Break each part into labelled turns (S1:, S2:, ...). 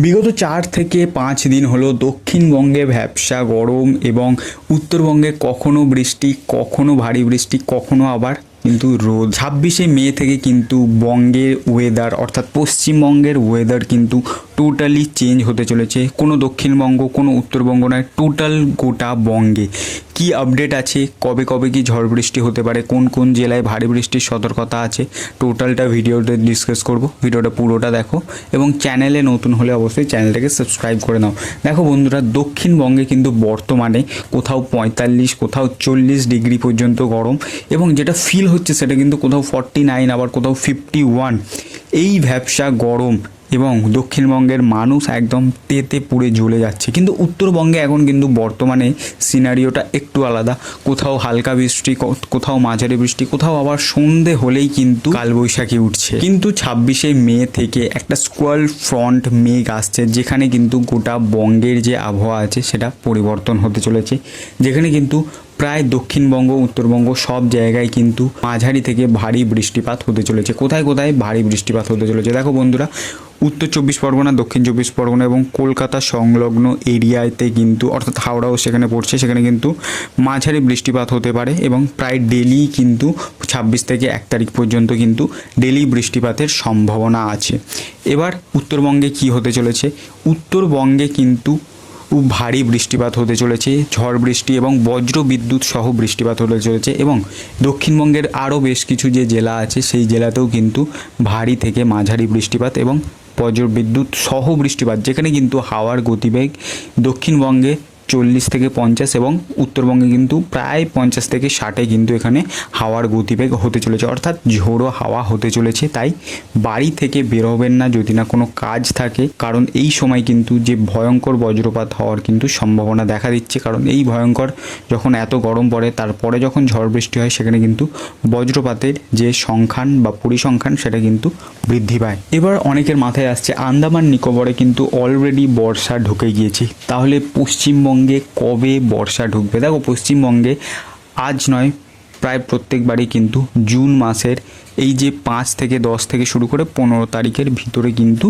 S1: বিগত 4 থেকে 5 দিন হলো দক্ষিণবঙ্গে ভ্যাপসা গরম এবং উত্তরবঙ্গে কখনো বৃষ্টি, কখনো ভারী বৃষ্টি, কখনো আবার কিন্তু রোদ। 26শে মে থেকে কিন্তু বঙ্গের ওয়েদার অর্থাৎ পশ্চিমবঙ্গের ওয়েদার কিন্তু টোটালি চেঞ্জ হতে চলেছে। কোনো দক্ষিণবঙ্গ, কোনো উত্তরবঙ্গ নয়, টোটাল গোটা বঙ্গে কি আপডেট আছে, কবে কবে কি ঝড় বৃষ্টি হতে পারে, কোন কোন জেলায় ভারী বৃষ্টির সতর্কতা আছে, টোটালটা ভিডিওতে ডিসকাস করব। ভিডিওটা পুরোটা দেখো এবং চ্যানেলে নতুন হলে অবশ্যই চ্যানেলটাকে সাবস্ক্রাইব করে নাও। দেখো বন্ধুরা, দক্ষিণবঙ্গে কিন্তু বর্তমানে কোথাও 45, কোথাও 40 ডিগ্রি পর্যন্ত গরম এবং যেটা ফিল হচ্ছে সেটা কিন্তু কোথাও 49, আবার কোথাও 51। এই ভ্যাপসা গরম এবং দক্ষিণবঙ্গের মানুষ একদম তেতে পুড়ে জ্বলে যাচ্ছে। কিন্তু উত্তরবঙ্গে এখন কিন্তু বর্তমানে সিনারিওটা একটু আলাদা। কোথাও হালকা বৃষ্টি, কোথাও মাঝারি বৃষ্টি, কোথাও আবার সন্ধে হলেই কিন্তু কালবৈশাখী উঠছে। কিন্তু 26শে মে থেকে একটা স্কোয়াল ফ্রন্ট মেঘ আসছে, যেখানে কিন্তু গোটা বঙ্গের যে আবহাওয়া আছে সেটা পরিবর্তন হতে চলেছে। যেখানে কিন্তু প্রায় দক্ষিণবঙ্গ, উত্তরবঙ্গ সব জায়গায় কিন্তু মাঝারি থেকে ভারী বৃষ্টিপাত হতে চলেছে। কোথায় কোথায় ভারী বৃষ্টিপাত হতে চলেছে দেখো বন্ধুরা, উত্তর 24 পরগনা, দক্ষিণ 24 পরগনা এবং কলকাতা সংলগ্ন এরিয়াতে কিন্তু, অর্থাৎ হাওড়াও সেখানে পড়ছে, সেখানে কিন্তু মাঝারি বৃষ্টিপাত হতে পারে এবং প্রায় ডেলি কিন্তু 26 থেকে 1 তারিখ পর্যন্ত কিন্তু ডেলি বৃষ্টিপাতের সম্ভাবনা আছে। এবার উত্তরবঙ্গে কি হতে চলেছে, উত্তরবঙ্গে কিন্তু ভারী বৃষ্টিপাত হতে চলেছে, ঝড় বৃষ্টি এবং বজ্র বিদ্যুৎ সহ বৃষ্টিপাত হতে চলেছে এবং দক্ষিণবঙ্গের আরও বেশ কিছু যে জেলা আছে সেই জেলাতেও কিন্তু ভারী থেকে মাঝারি বৃষ্টিপাত এবং বজ্র বিদ্যুৎ সহ বৃষ্টিপাত, যেখানে কিন্তু হাওয়ার গতিবেগ দক্ষিণবঙ্গে 40 থেকে 50 এবং উত্তরবঙ্গে কিন্তু প্রায় 50 থেকে 60 কিন্তু এখানে হাওয়ার গতিবেগ হতে চলেছে, অর্থাৎ ঝোড়ো হাওয়া হতে চলেছে। তাই বাড়ি থেকে বেরোবেন না যদি না কোনো কাজ থাকে, কারণ এই সময় কিন্তু যে ভয়ঙ্কর বজ্রপাত হওয়ার কিন্তু সম্ভাবনা দেখা দিচ্ছে। কারণ এই ভয়ঙ্কর যখন এত গরম পড়ে, তারপরে যখন ঝড় বৃষ্টি হয়, সেখানে কিন্তু বজ্রপাতের যে সংখ্যান বা পরিসংখ্যান সেটা কিন্তু বৃদ্ধি পায়। এবার অনেকের মাথায় আসছে আন্দামান নিকোবরে কিন্তু অলরেডি বর্ষা ঢুকে গিয়েছে, তাহলে পশ্চিমবঙ্গে কবে বর্ষা ঢুকবে? দেখো, পশ্চিমবঙ্গে আজ নয়, প্রায় প্রত্যেকবারই কিন্তু জুন মাসের এই যে 5 থেকে 10 থেকে শুরু করে 15 তারিখের ভিতরে কিন্তু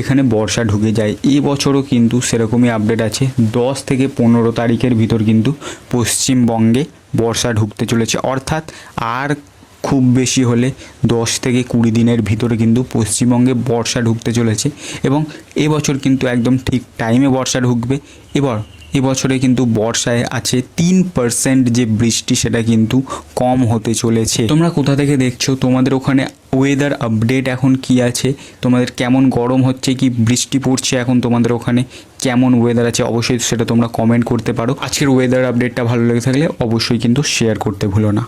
S1: এখানে বর্ষা ঢুকে যায়। এবছরও কিন্তু সেরকমই আপডেট আছে, 10 থেকে 15 তারিখের ভিতর কিন্তু পশ্চিমবঙ্গে বর্ষা ঢুকতে চলেছে। অর্থাৎ আর খুব বেশি হলে 10 থেকে 20 দিনের ভিতরে কিন্তু পশ্চিমবঙ্গে বর্ষা ঢুকতে চলেছে এবং এবছর কিন্তু একদম ঠিক টাইমে বর্ষা ঢুকবে। এবছরে কিন্তু বর্ষায় আছে 3% যে বৃষ্টি, সেটা কিন্তু কম হতে চলেছে। তোমরা কোথা থেকে দেখছো, তোমাদের ওখানে ওয়েদার আপডেট এখন কি আছে, তোমাদের কেমন গরম হচ্ছে, কি বৃষ্টি পড়ছে, এখন তোমাদের ওখানে কেমন ওয়েদার আছে, অবশ্যই সেটা তোমরা কমেন্ট করতে পারো। আজকের ওয়েদার আপডেটটা ভালো লেগে থাকলে অবশ্যই কিন্তু শেয়ার করতে ভুলো না।